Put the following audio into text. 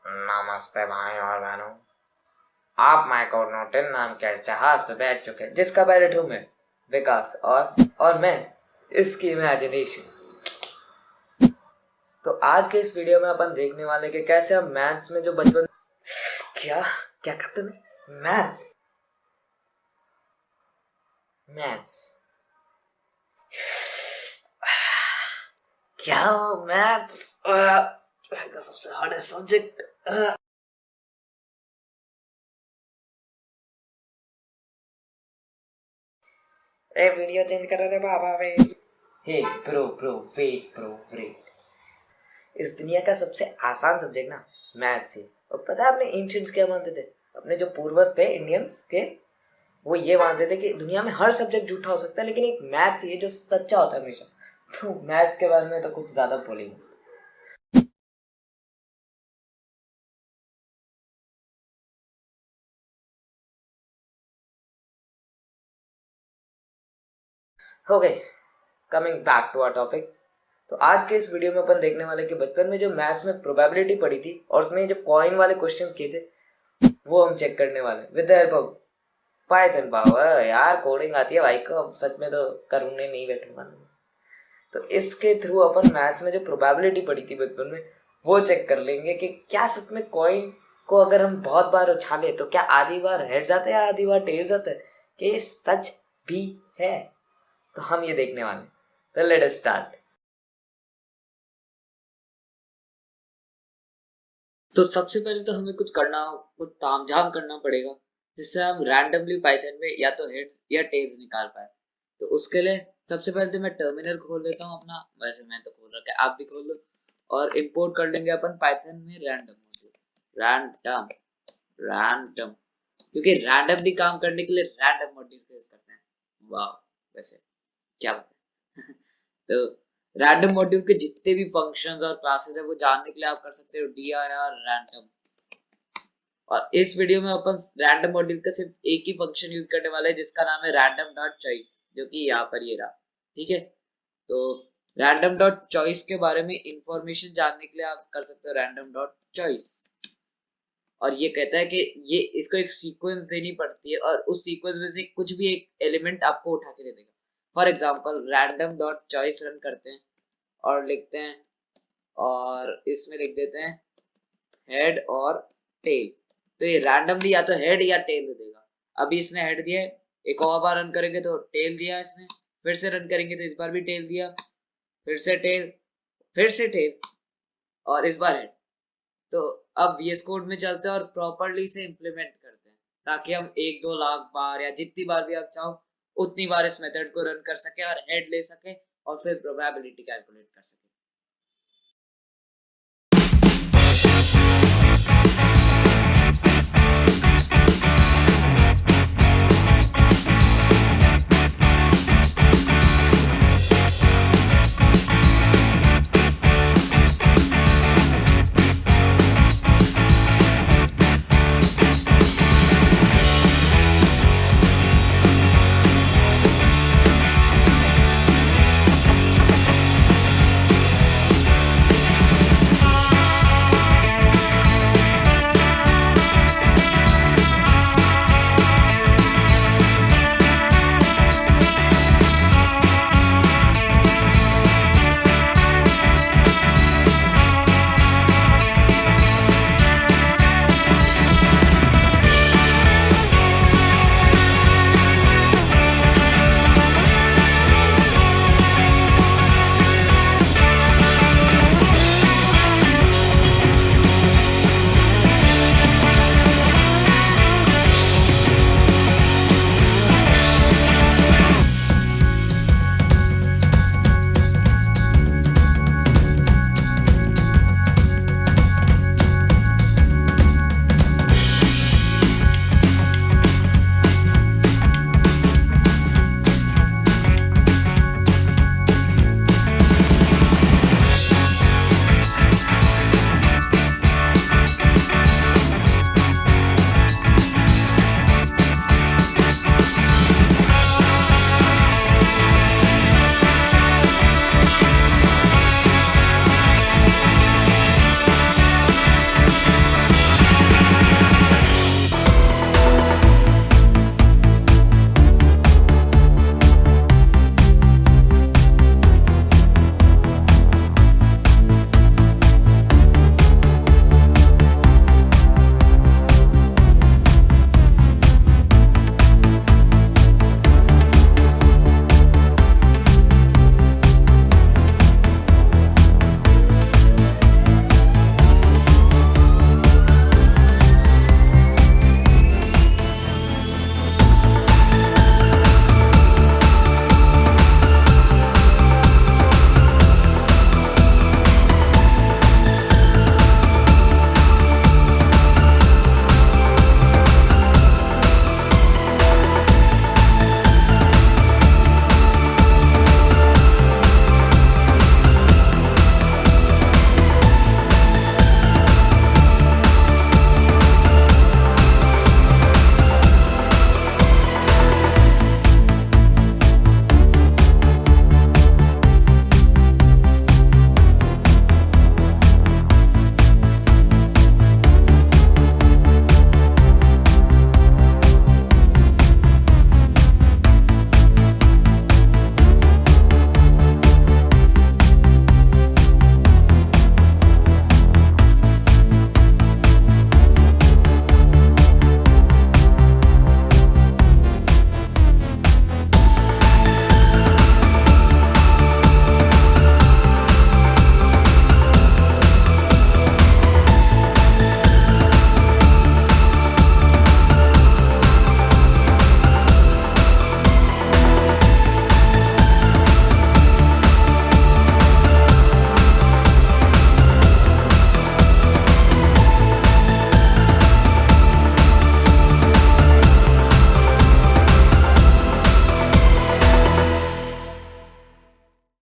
नमस्ते भाई और बहनों। आप माइक्रोनोटिन नाम के जहाज पे बैठ चुके हैं जिसका पायलट हूं मैं, विकास, और मैं इसकी इमेजिनेशन। तो आज के इस वीडियो में अपन देखने वाले कि कैसे हम मैथ्स में जो बचपन क्या क्या कहते हैं मैथ्स मैथ्स क्या मैथ्स का सबसे हार्डेस्ट सब्जेक्ट। ए वीडियो चेंज कर रहे बाबा वे। Hey bro bro wait bro wait. इस दुनिया का सबसे आसान सब्जेक्ट ना मैथ्स है। और पता है अपने एंशिएंट्स क्या मानते थे? अपने जो पूर्वज थे इंडियंस के, वो ये मानते थे कि दुनिया में हर सब्जेक्ट झूठा हो सकता है लेकिन एक मैथ्स ये जो सच्चा होता है हमेशा। तो मैथ्स के बारे में तो कुछ ज्यादा बोलेंगे। हो गए, coming back to our topic. तो आज के इस वीडियो में अपन देखने वाले कि बचपन में जो मैथ्स में प्रोबेबिलिटी पढ़ी थी और उसमें जो कॉइन वाले क्वेश्चंस किए थे वो हम चेक करने वाले with the help of Python power. यार कोडिंग आती है भाई को, अब सच में तो करने नहीं बैठूंगा। तो इसके थ्रू अपन मैथ्स में जो प्रोबेबिलिटी पड़ी थी बचपन में वो चेक कर लेंगे कि क्या सच में कॉइन को अगर हम बहुत बार उछाले तो क्या आधी बार हेड जाता है या आधी बार टेल जाता है, कि ये सच भी है। तो हम ये देखने वाले। तो लेट अस स्टार्ट। तो सबसे पहले तो हमें कुछ तामझाम करना पड़ेगा जिससे हम रैंडमली पाइथन में या तो हेड्स या टेल्स निकाल पाए। तो उसके लिए सबसे पहले तो मैं टर्मिनल खोल लेता हूँ अपना, वैसे मैं तो खोल रखा है, आप भी खोल लो। और इंपोर्ट कर लेंगे अपन पाइथन में रैंडम रैंडम, क्योंकि रैंडमली काम करने के लिए रैंडम मॉड्यूल यूज करते हैं। वाह, वैसे क्या बात है। तो रैंडम मॉड्यूल के जितने भी फंक्शंस और क्लासेस है वो जानने के लिए आप कर सकते हो dir रैंडम। और इस वीडियो में अपन रैंडम मॉड्यूल का सिर्फ एक ही फंक्शन यूज करने वाले हैं जिसका नाम है रैंडम डॉट चॉइस, जो कि यहाँ पर ये रहा। ठीक है, तो रैंडम डॉट चॉइस के बारे में इंफॉर्मेशन जानने के लिए आप कर सकते हो रैंडम डॉट चॉइस। और ये कहता है कि ये इसको एक सीक्वेंस देनी पड़ती है और उस सीक्वेंस में से कुछ भी एक एलिमेंट आपको उठा के दे देगा। For example random dot choice run करते हैं और लिखते हैं, और इसमें लिख देते हैं हेड और टेल। तो ये रैंडमली या तो हेड या टेल दे देगा। अभी इसने हेड दिया है, एक और बार रन करेंगे तो टेल दिया इसने, फिर से रन करेंगे तो इस बार भी टेल दिया, फिर से टेल, फिर से टेल, और इस बार हेड। तो अब VS कोड में चलते हैं और प्रॉपरली से इम्प्लीमेंट करते हैं ताकि हम 1-2 लाख बार या जितनी बार भी आप चाहो उतनी बार इस मेथड को रन कर सके और हेड ले सके और फिर प्रोबेबिलिटी कैलकुलेट कर सके।